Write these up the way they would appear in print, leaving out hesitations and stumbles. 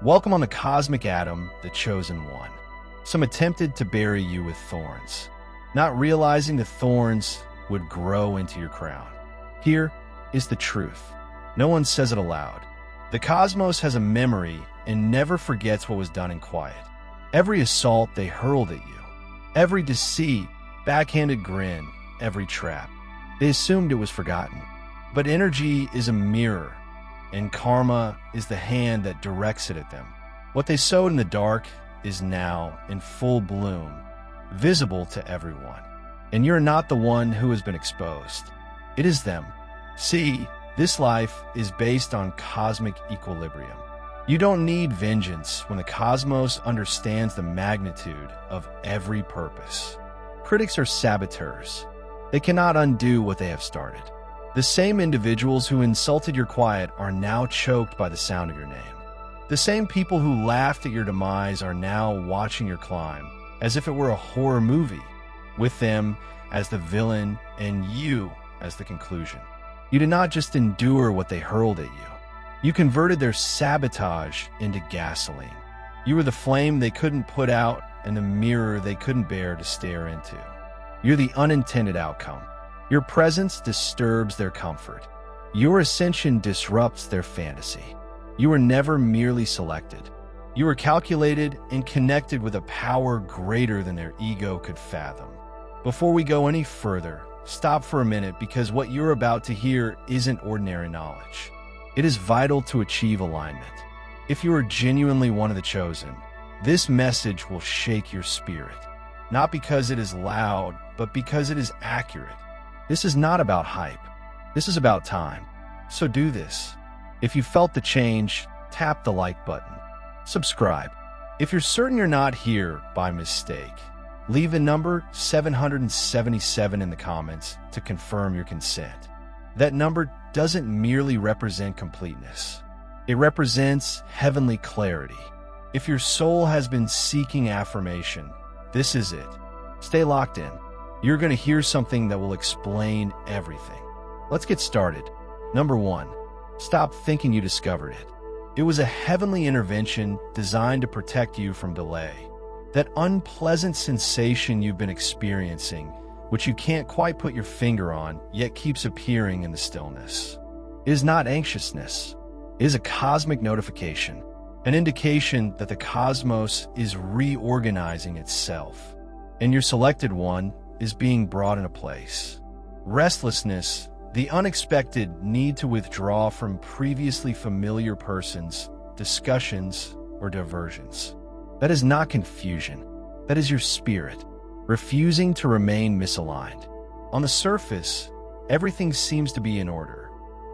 Welcome on the cosmic atom, the chosen one. Some attempted to bury you with thorns, not realizing the thorns would grow into your crown. Here is the truth. No one says it aloud. The cosmos has a memory and never forgets what was done in quiet. Every assault they hurled at you, every deceit, backhanded grin, every trap, they assumed it was forgotten. But energy is a mirror, and karma is the hand that directs it at them. What they sowed in the dark is now in full bloom, visible to everyone. And you're not the one who has been exposed. It is them. See, this life is based on cosmic equilibrium. You don't need vengeance when the cosmos understands the magnitude of every purpose. Critics are saboteurs. They cannot undo what they have started. The same individuals who insulted your quiet are now choked by the sound of your name. The same people who laughed at your demise are now watching your climb, as if it were a horror movie, with them as the villain and you as the conclusion. You did not just endure what they hurled at you. You converted their sabotage into gasoline. You were the flame they couldn't put out and the mirror they couldn't bear to stare into. You're the unintended outcome. Your presence disturbs their comfort. Your ascension disrupts their fantasy. You were never merely selected. You were calculated and connected with a power greater than their ego could fathom. Before we go any further, stop for a minute, because what you're about to hear isn't ordinary knowledge. It is vital to achieve alignment. If you are genuinely one of the chosen, this message will shake your spirit. Not because it is loud, but because it is accurate. This is not about hype. This is about time. So do this. If you felt the change, tap the like button. Subscribe. If you're certain you're not here by mistake, leave the number 777 in the comments to confirm your consent. That number doesn't merely represent completeness. It represents heavenly clarity. If your soul has been seeking affirmation, this is it. Stay locked in. You're going to hear something that will explain everything. Let's get started. Number 1. Stop thinking you discovered it. It was a heavenly intervention designed to protect you from delay. That unpleasant sensation you've been experiencing, which you can't quite put your finger on, yet keeps appearing in the stillness. It is not anxiousness. It is a cosmic notification, an indication that the cosmos is reorganizing itself, and your selected one is being brought into place. Restlessness, the unexpected need to withdraw from previously familiar persons, discussions, or diversions. That is not confusion. That is your spirit, refusing to remain misaligned. On the surface, everything seems to be in order.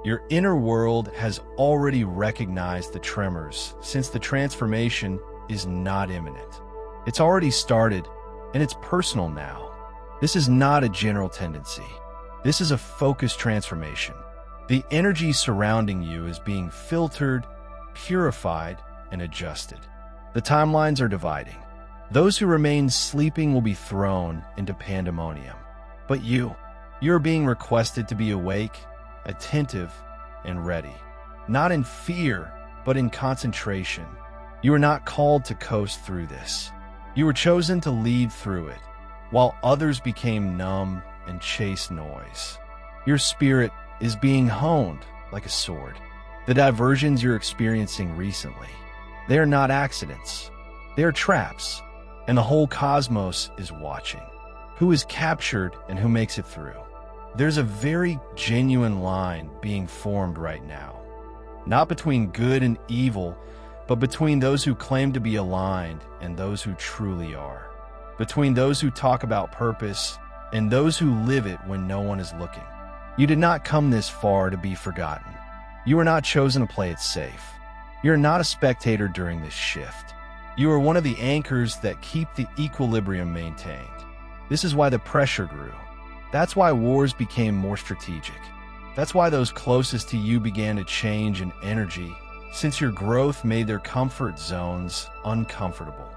Your inner world has already recognized the tremors, since the transformation is not imminent. It's already started, and it's personal now. This is not a general tendency. This is a focused transformation. The energy surrounding you is being filtered, purified, and adjusted. The timelines are dividing. Those who remain sleeping will be thrown into pandemonium. But you're being requested to be awake, attentive, and ready. Not in fear, but in concentration. You are not called to coast through this. You were chosen to lead through it, while others became numb and chased noise. Your spirit is being honed like a sword. The diversions you're experiencing recently, they are not accidents. They are traps, and the whole cosmos is watching. Who is captured and who makes it through? There's a very genuine line being formed right now. Not between good and evil, but between those who claim to be aligned and those who truly are. Between those who talk about purpose and those who live it when no one is looking. You did not come this far to be forgotten. You were not chosen to play it safe. You're not a spectator during this shift. You are one of the anchors that keep the equilibrium maintained. This is why the pressure grew. That's why wars became more strategic. That's why those closest to you began to change in energy, since your growth made their comfort zones uncomfortable.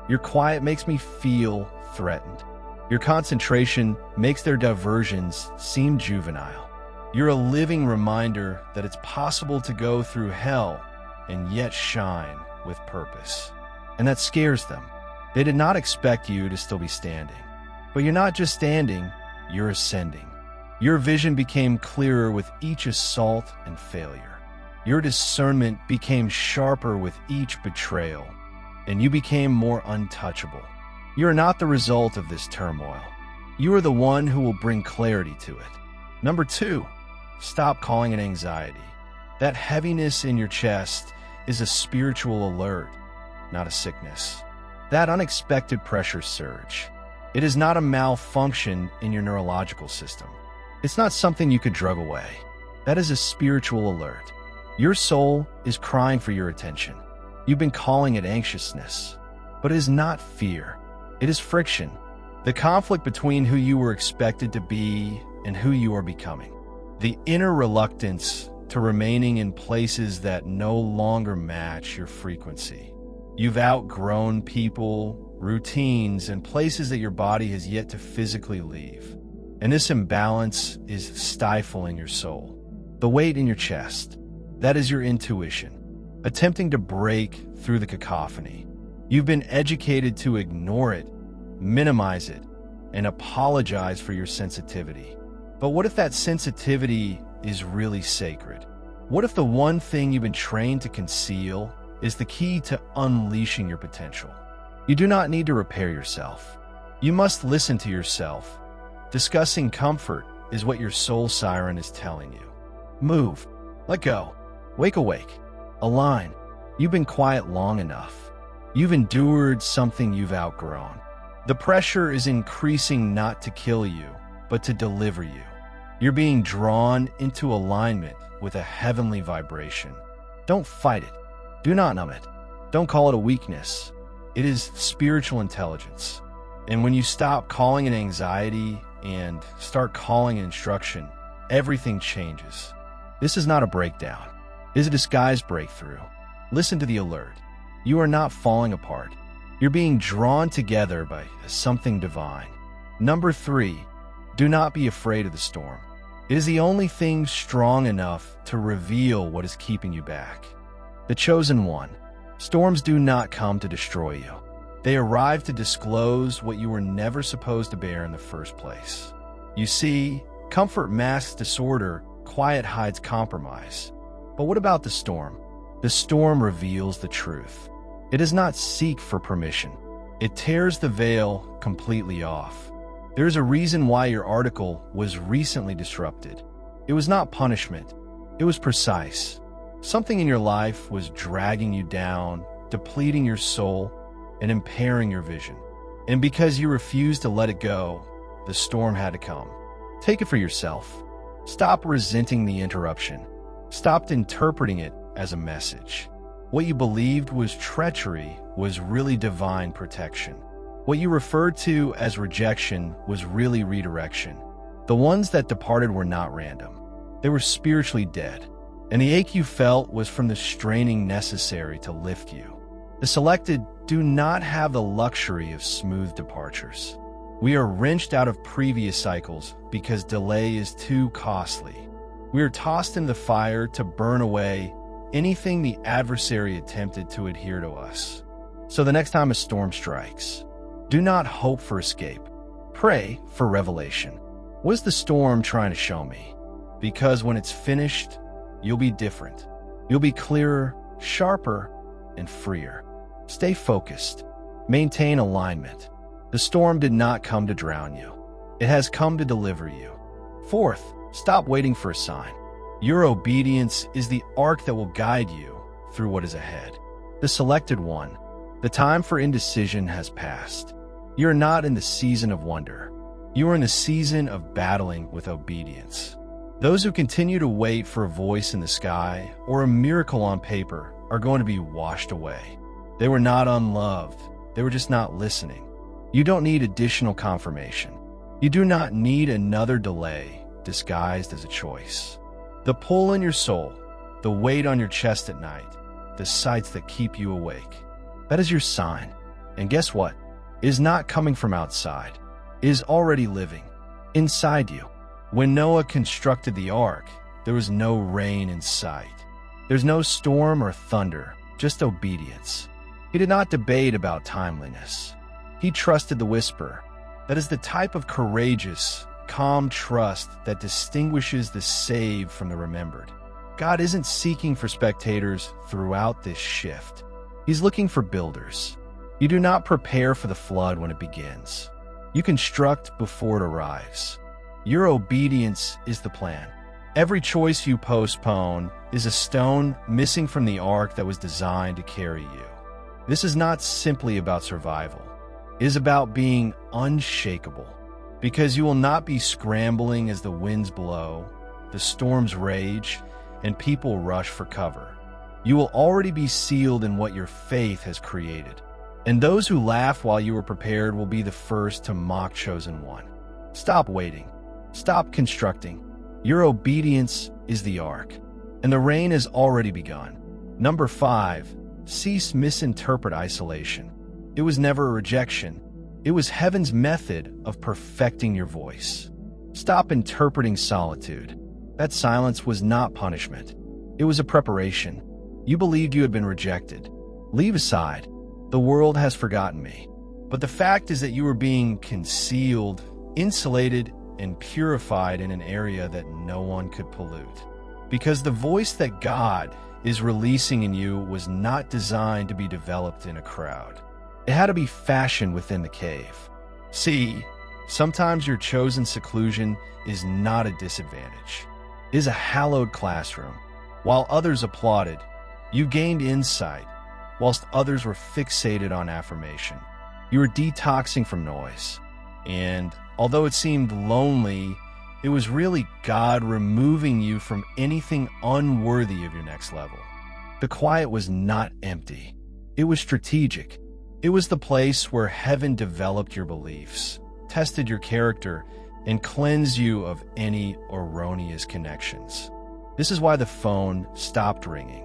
Your quiet makes me feel threatened. Your concentration makes their diversions seem juvenile. You're a living reminder that it's possible to go through hell and yet shine with purpose. And that scares them. They did not expect you to still be standing. But you're not just standing, you're ascending. Your vision became clearer with each assault and failure. Your discernment became sharper with each betrayal, and you became more untouchable. You are not the result of this turmoil. You are the one who will bring clarity to it. Number 2, stop calling it anxiety. That heaviness in your chest is a spiritual alert, not a sickness. That unexpected pressure surge, it is not a malfunction in your neurological system. It's not something you could drug away. That is a spiritual alert. Your soul is crying for your attention. You've been calling it anxiousness, but it is not fear. It is friction. The conflict between who you were expected to be and who you are becoming. The inner reluctance to remaining in places that no longer match your frequency. You've outgrown people, routines, and places that your body has yet to physically leave. And this imbalance is stifling your soul. The weight in your chest, that is your intuition, attempting to break through the cacophony. You've been educated to ignore it, minimize it, and apologize for your sensitivity. But what if that sensitivity is really sacred? What if the one thing you've been trained to conceal is the key to unleashing your potential? You do not need to repair yourself. You must listen to yourself. Discussing comfort is what your soul siren is telling you. Move. Let go. Wake awake. Align. You've been quiet long enough. You've endured something you've outgrown. The pressure is increasing not to kill you, but to deliver you. You're being drawn into alignment with a heavenly vibration. Don't fight it. Do not numb it. Don't call it a weakness. It is spiritual intelligence. And when you stop calling it anxiety and start calling it instruction, everything changes. This is not a breakdown. It is a disguised breakthrough. Listen to the alert. You are not falling apart. You're being drawn together by something divine. Number 3, do not be afraid of the storm. It is the only thing strong enough to reveal what is keeping you back. The chosen one. Storms do not come to destroy you. They arrive to disclose what you were never supposed to bear in the first place. You see, comfort masks disorder, quiet hides compromise. But what about the storm? The storm reveals the truth. It does not seek for permission. It tears the veil completely off. There is a reason why your article was recently disrupted. It was not punishment. It was precise. Something in your life was dragging you down, depleting your soul, and impairing your vision. And because you refused to let it go, the storm had to come. Take it for yourself. Stop resenting the interruption. Stop interpreting it as a message. What you believed was treachery was really divine protection. What you referred to as rejection was really redirection. The ones that departed were not random. They were spiritually dead. And the ache you felt was from the straining necessary to lift you. The selected do not have the luxury of smooth departures. We are wrenched out of previous cycles because delay is too costly. We are tossed in the fire to burn away anything the adversary attempted to adhere to us. So the next time a storm strikes, do not hope for escape. Pray for revelation. What is the storm trying to show me? Because when it's finished, you'll be different. You'll be clearer, sharper, and freer. Stay focused. Maintain alignment. The storm did not come to drown you. It has come to deliver you. 4th, stop waiting for a sign. Your obedience is the arc that will guide you through what is ahead. The selected one. The time for indecision has passed. You are not in the season of wonder. You are in the season of battling with obedience. Those who continue to wait for a voice in the sky or a miracle on paper are going to be washed away. They were not unloved. They were just not listening. You don't need additional confirmation. You do not need another delay disguised as a choice. The pull in your soul, the weight on your chest at night, the sights that keep you awake. That is your sign. And guess what? It is not coming from outside. It is already living inside you. When Noah constructed the ark, there was no rain in sight. There's no storm or thunder, just obedience. He did not debate about timeliness. He trusted the whisper. That is the type of courageous, calm trust that distinguishes the saved from the remembered. God isn't seeking for spectators throughout this shift. He's looking for builders. You do not prepare for the flood when it begins. You construct before it arrives. Your obedience is the plan. Every choice you postpone is a stone missing from the ark that was designed to carry you. This is not simply about survival. It is about being unshakable, because you will not be scrambling as the winds blow, the storms rage, and people rush for cover. You will already be sealed in what your faith has created. And those who laugh while you are prepared will be the first to mock Chosen One. Stop waiting. Stop constructing. Your obedience is the ark, and the rain has already begun. Number 5, cease misinterpret isolation. It was never a rejection. It was heaven's method of perfecting your voice. Stop interpreting solitude. That silence was not punishment. It was a preparation. You believed you had been rejected. Leave aside. The world has forgotten me. But the fact is that you were being concealed, insulated, and purified in an area that no one could pollute. Because the voice that God is releasing in you was not designed to be developed in a crowd. It had to be fashioned within the cave. See, sometimes your chosen seclusion is not a disadvantage. It is a hallowed classroom. While others applauded, you gained insight, whilst others were fixated on affirmation. You were detoxing from noise. And although it seemed lonely, it was really God removing you from anything unworthy of your next level. The quiet was not empty. It was strategic. It was the place where heaven developed your beliefs, tested your character, and cleansed you of any erroneous connections. This is why the phone stopped ringing.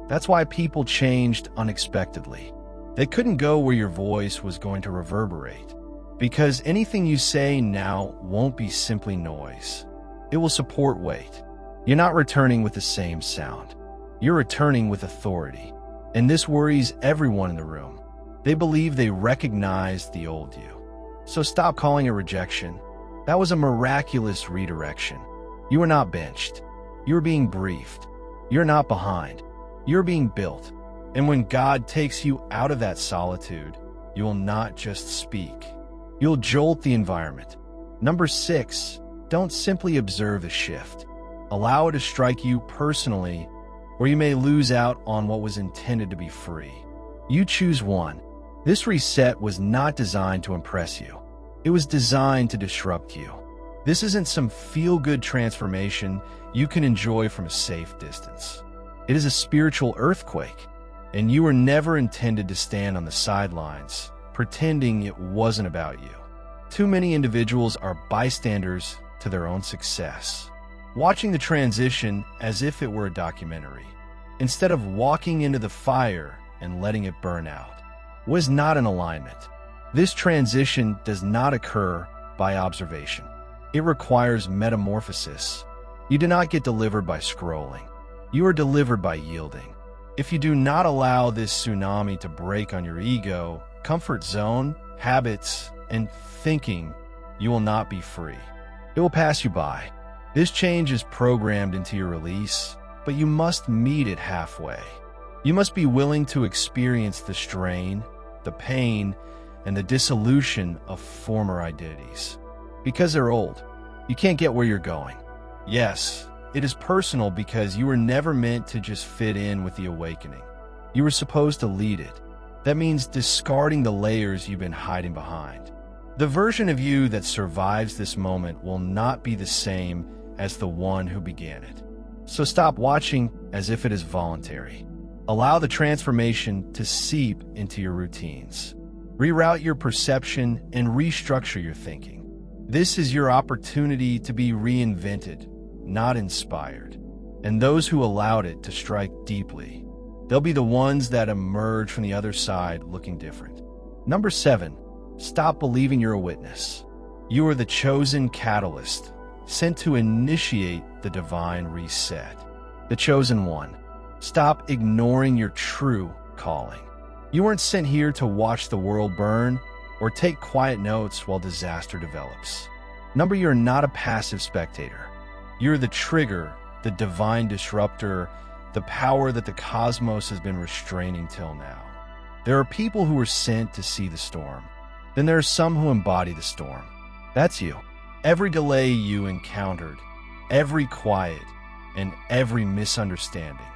That's why people changed unexpectedly. They couldn't go where your voice was going to reverberate, because anything you say now won't be simply noise. It will support weight. You're not returning with the same sound. You're returning with authority. And this worries everyone in the room. They believe they recognize the old you. So stop calling it rejection. That was a miraculous redirection. You are not benched. You are being briefed. You're not behind. You're being built. And when God takes you out of that solitude, you will not just speak. You'll jolt the environment. Number 6, don't simply observe the shift. Allow it to strike you personally, or you may lose out on what was intended to be free. You choose one. This reset was not designed to impress you. It was designed to disrupt you. This isn't some feel-good transformation you can enjoy from a safe distance. It is a spiritual earthquake, and you were never intended to stand on the sidelines, pretending it wasn't about you. Too many individuals are bystanders to their own success, watching the transition as if it were a documentary, instead of walking into the fire and letting it burn out. Was not in alignment. This transition does not occur by observation. It requires metamorphosis. You do not get delivered by scrolling. You are delivered by yielding. If you do not allow this tsunami to break on your ego, comfort zone, habits, and thinking, you will not be free. It will pass you by. This change is programmed into your release, but you must meet it halfway. You must be willing to experience the strain, the pain, and the dissolution of former identities. Because they're old, you can't get where you're going. Yes, it is personal because you were never meant to just fit in with the awakening. You were supposed to lead it. That means discarding the layers you've been hiding behind. The version of you that survives this moment will not be the same as the one who began it. So stop watching as if it is voluntary. Allow the transformation to seep into your routines. Reroute your perception and restructure your thinking. This is your opportunity to be reinvented, not inspired. And those who allowed it to strike deeply, they'll be the ones that emerge from the other side looking different. Number 7, stop believing you're a witness. You are the chosen catalyst, sent to initiate the divine reset. The chosen one. Stop ignoring your true calling. You weren't sent here to watch the world burn or take quiet notes while disaster develops. You're not a passive spectator. You're the trigger, the divine disruptor, the power that the cosmos has been restraining till now. There are people who were sent to see the storm. Then there are some who embody the storm. That's you. Every delay you encountered, every quiet, and every misunderstanding.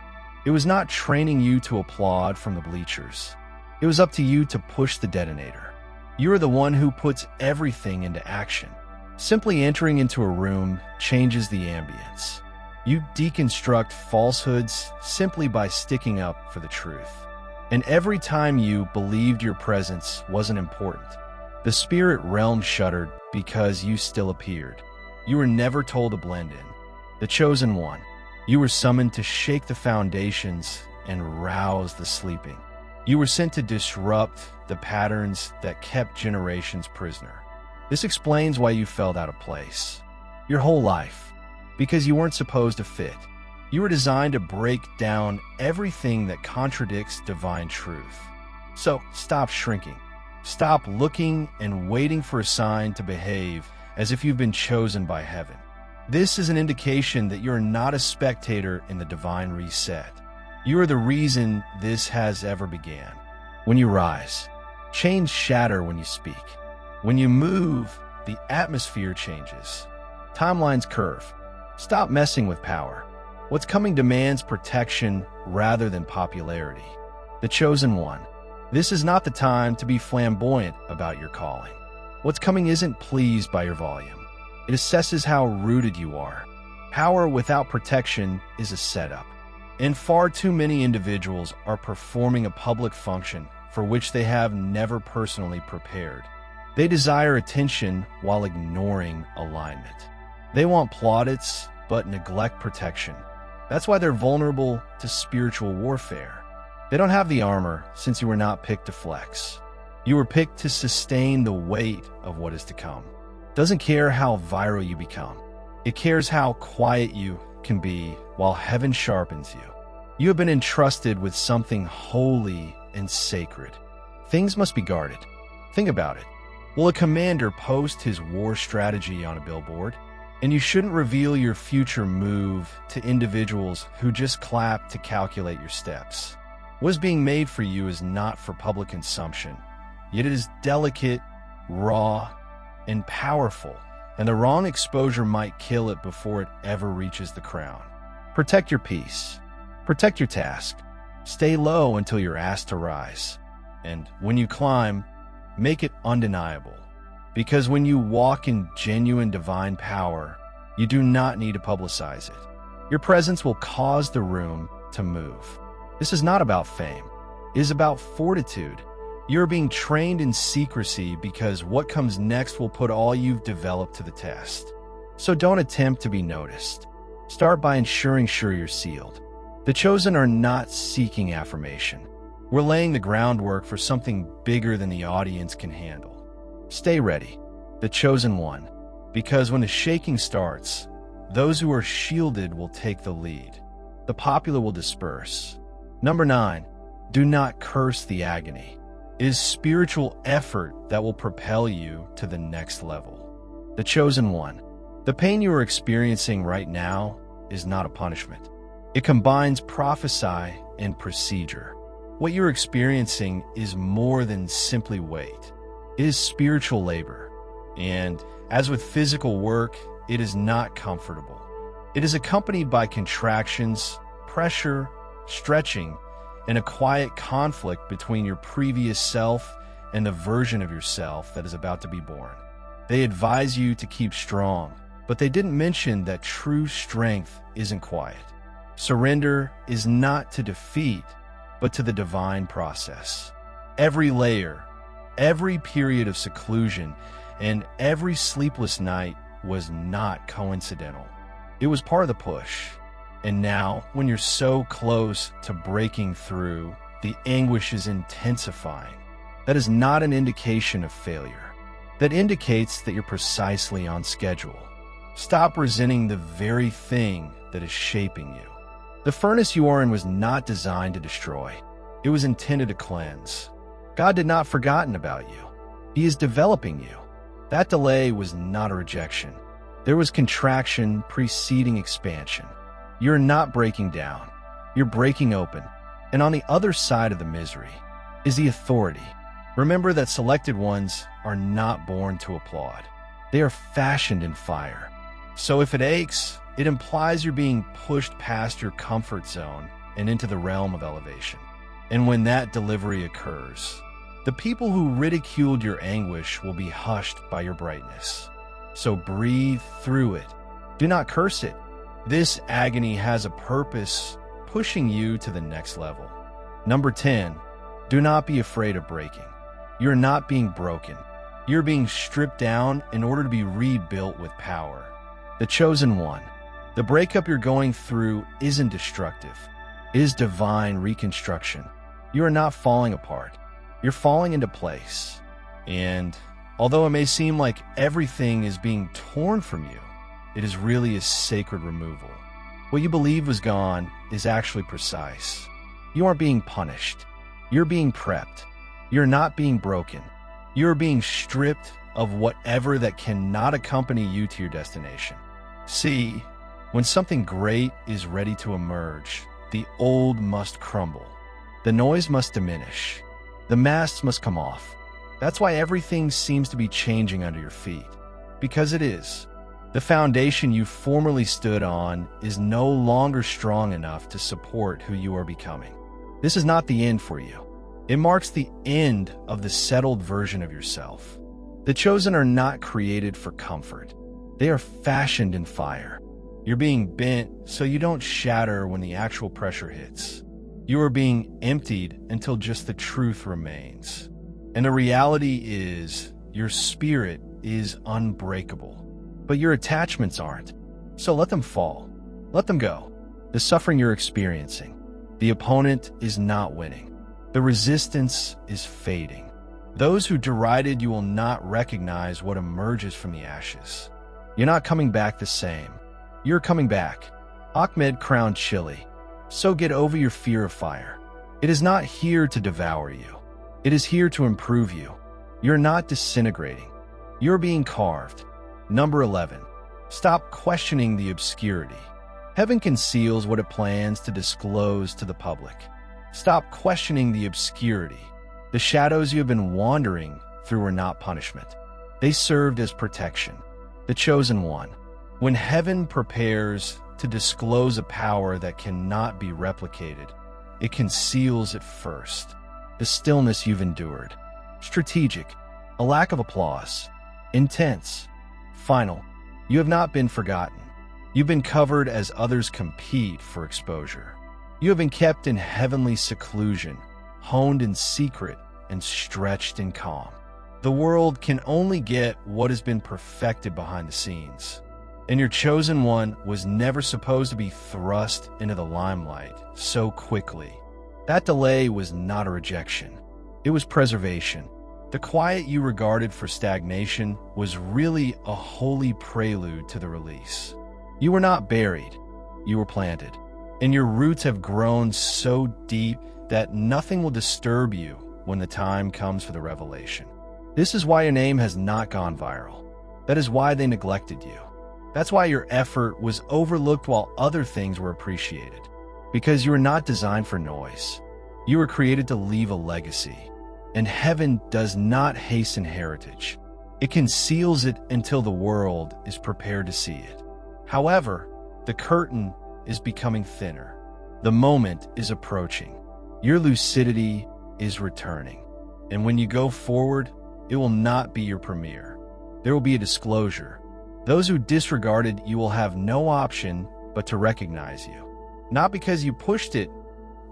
It was not training you to applaud from the bleachers. It was up to you to push the detonator. You are the one who puts everything into action. Simply entering into a room changes the ambience. You deconstruct falsehoods simply by sticking up for the truth. And every time you believed your presence wasn't important, the spirit realm shuddered because you still appeared. You were never told to blend in. The chosen one. You were summoned to shake the foundations and rouse the sleeping. You were sent to disrupt the patterns that kept generations prisoner. This explains why you felt out of place. Your whole life. Because you weren't supposed to fit. You were designed to break down everything that contradicts divine truth. So stop shrinking. Stop looking and waiting for a sign to behave as if you've been chosen by heaven. This is an indication that you're not a spectator in the divine reset. You are the reason this has ever began. When you rise, chains shatter when you speak. When you move, the atmosphere changes. Timelines curve. Stop messing with power. What's coming demands protection rather than popularity. The chosen one. This is not the time to be flamboyant about your calling. What's coming isn't pleased by your volume. It assesses how rooted you are. Power without protection is a setup. And far too many individuals are performing a public function for which they have never personally prepared. They desire attention while ignoring alignment. They want plaudits but neglect protection. That's why they're vulnerable to spiritual warfare. They don't have the armor since you were not picked to flex. You were picked to sustain the weight of what is to come. It doesn't care how viral you become. It cares how quiet you can be while heaven sharpens you. You have been entrusted with something holy and sacred. Things must be guarded. Think about it. Will a commander post his war strategy on a billboard? And you shouldn't reveal your future move to individuals who just clap to calculate your steps. What is being made for you is not for public consumption, yet it is delicate, raw, and powerful, and the wrong exposure might kill it before it ever reaches the crown. Protect your peace. Protect your task. Stay low until you're asked to rise. And when you climb, make it undeniable. Because when you walk in genuine divine power, you do not need to publicize it. Your presence will cause the room to move. This is not about fame. It is about fortitude. You're being trained in secrecy because what comes next will put all you've developed to the test. So don't attempt to be noticed. Start by ensuring you're sealed. The chosen are not seeking affirmation. We're laying the groundwork for something bigger than the audience can handle. Stay ready, the chosen one, because when the shaking starts, those who are shielded will take the lead. The popular will disperse. 9, do not curse the agony. It is spiritual effort that will propel you to the next level. The chosen one. The pain you are experiencing right now is not a punishment. It combines prophecy and procedure. What you're experiencing is more than simply weight. It is spiritual labor. And as with physical work, it is not comfortable. It is accompanied by contractions, pressure, stretching, and a quiet conflict between your previous self and the version of yourself that is about to be born. They advise you to keep strong, but they didn't mention that true strength isn't quiet. Surrender is not to defeat, but to the divine process. Every layer, every period of seclusion, and every sleepless night was not coincidental. It was part of the push. And now, when you're so close to breaking through, the anguish is intensifying. That is not an indication of failure. That indicates that you're precisely on schedule. Stop resenting the very thing that is shaping you. The furnace you are in was not designed to destroy. It was intended to cleanse. God did not forgotten about you. He is developing you. That delay was not a rejection. There was contraction preceding expansion. You're not breaking down. You're breaking open. And on the other side of the misery is the authority. Remember that selected ones are not born to applaud. They are fashioned in fire. So if it aches, it implies you're being pushed past your comfort zone and into the realm of elevation. And when that delivery occurs, the people who ridiculed your anguish will be hushed by your brightness. So breathe through it. Do not curse it. This agony has a purpose, pushing you to the next level. Number 10, do not be afraid of breaking. You're not being broken. You're being stripped down in order to be rebuilt with power. The chosen one. The breakup you're going through isn't destructive. It is divine reconstruction. You are not falling apart. You're falling into place. And although it may seem like everything is being torn from you, it is really a sacred removal. What you believed was gone is actually precise. You aren't being punished. You're being prepped. You're not being broken. You're being stripped of whatever that cannot accompany you to your destination. See, when something great is ready to emerge, the old must crumble. The noise must diminish. The masks must come off. That's why everything seems to be changing under your feet. Because it is. The foundation you formerly stood on is no longer strong enough to support who you are becoming. This is not the end for you. It marks the end of the settled version of yourself. The chosen are not created for comfort. They are fashioned in fire. You're being bent so you don't shatter when the actual pressure hits. You are being emptied until just the truth remains. And the reality is, your spirit is unbreakable. But your attachments aren't. So let them fall. Let them go. The suffering you're experiencing. The opponent is not winning. The resistance is fading. Those who derided you will not recognize what emerges from the ashes. You're not coming back the same. You're coming back. Ahmed crowned chili. So get over your fear of fire. It is not here to devour you. It is here to improve you. You're not disintegrating. You're being carved. Number 11. Stop questioning the obscurity. Heaven conceals what it plans to disclose to the public. Stop questioning the obscurity. The shadows you have been wandering through were not punishment. They served as protection. The chosen one. When heaven prepares to disclose a power that cannot be replicated, it conceals it first. The stillness you've endured. Strategic. A lack of applause. Intense. Final. You have not been forgotten. You've been covered as others compete for exposure. You have been kept in heavenly seclusion, honed in secret, and stretched in calm. The world can only get what has been perfected behind the scenes. And your chosen one was never supposed to be thrust into the limelight so quickly. That delay was not a rejection. It was preservation. The quiet you regarded for stagnation was really a holy prelude to the release. You were not buried. You were planted. And your roots have grown so deep that nothing will disturb you when the time comes for the revelation. This is why your name has not gone viral. That is why they neglected you. That's why your effort was overlooked while other things were appreciated. Because you were not designed for noise. You were created to leave a legacy. And heaven does not hasten heritage. It conceals it until the world is prepared to see it. However, the curtain is becoming thinner. The moment is approaching. Your lucidity is returning. And when you go forward, it will not be your premiere. There will be a disclosure. Those who disregarded you will have no option but to recognize you. Not because you pushed it,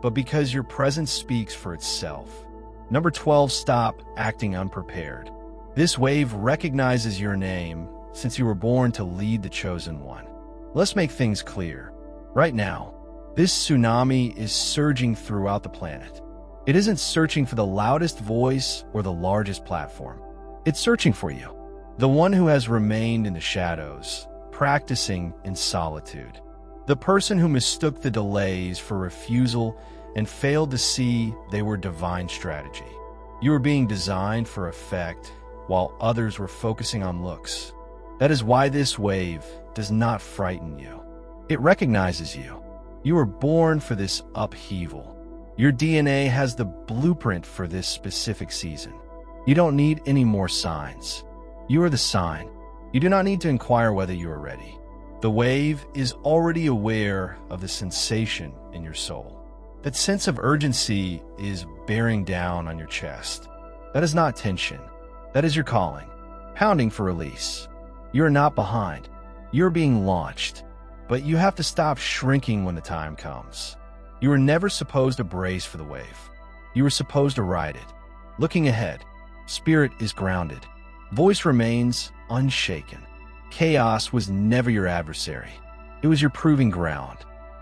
but because your presence speaks for itself. Number 12, stop acting unprepared. This wave recognizes your name since you were born to lead the chosen one. Let's make things clear. Right now, this tsunami is surging throughout the planet. It isn't searching for the loudest voice or the largest platform. It's searching for you, the one who has remained in the shadows, practicing in solitude. The person who mistook the delays for refusal and failed to see they were divine strategy. You were being designed for effect while others were focusing on looks. That is why this wave does not frighten you. It recognizes you. You were born for this upheaval. Your DNA has the blueprint for this specific season. You don't need any more signs. You are the sign. You do not need to inquire whether you are ready. The wave is already aware of the sensation in your soul. That sense of urgency is bearing down on your chest. That is not tension. That is your calling, pounding for release. You are not behind. You are being launched. But you have to stop shrinking when the time comes. You were never supposed to brace for the wave. You were supposed to ride it. Looking ahead, spirit is grounded. Voice remains unshaken. Chaos was never your adversary. It was your proving ground.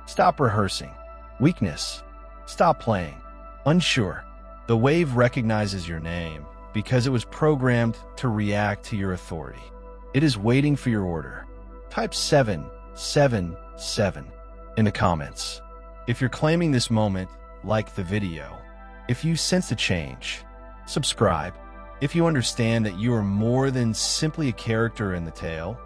Stop rehearsing. Weakness. Stop playing. Unsure. The wave recognizes your name because it was programmed to react to your authority. It is waiting for your order. Type 777 in the comments. If you're claiming this moment, like the video. If you sense a change, subscribe. If you understand that you are more than simply a character in the tale,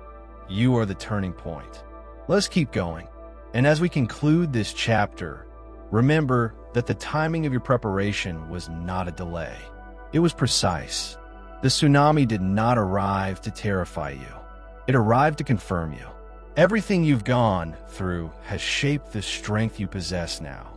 you are the turning point. Let's keep going. And as we conclude this chapter, remember that the timing of your preparation was not a delay. It was precise. The tsunami did not arrive to terrify you. It arrived to confirm you. Everything you've gone through has shaped the strength you possess now.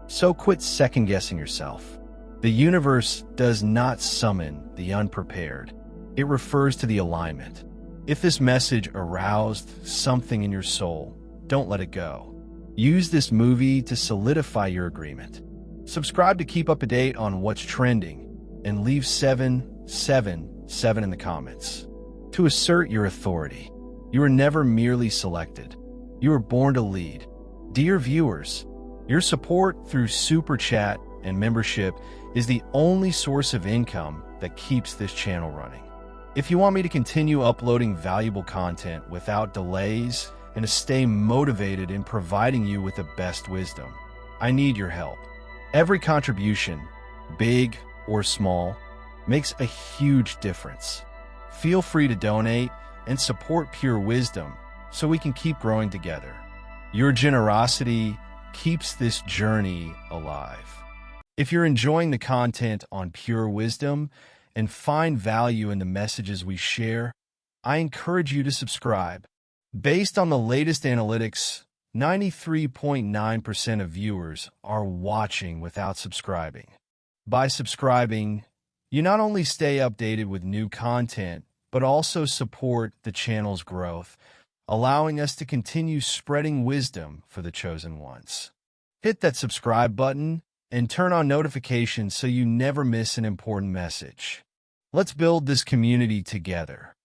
So quit second-guessing yourself. The universe does not summon the unprepared. It refers to the alignment. If this message aroused something in your soul, don't let it go. Use this movie to solidify your agreement. Subscribe to keep up to date on what's trending, and leave 777 in the comments to assert your authority. You were never merely selected. You were born to lead. Dear viewers, your support through Super Chat and membership is the only source of income that keeps this channel running. If you want me to continue uploading valuable content without delays and to stay motivated in providing you with the best wisdom, I need your help. Every contribution, big or small, makes a huge difference. Feel free to donate and support Pure Wisdom so we can keep growing together. Your generosity keeps this journey alive. If you're enjoying the content on Pure Wisdom and find value in the messages we share, I encourage you to subscribe. Based on the latest analytics, 93.9% of viewers are watching without subscribing. By subscribing, you not only stay updated with new content, but also support the channel's growth, allowing us to continue spreading wisdom for the chosen ones. Hit that subscribe button and turn on notifications so you never miss an important message. Let's build this community together.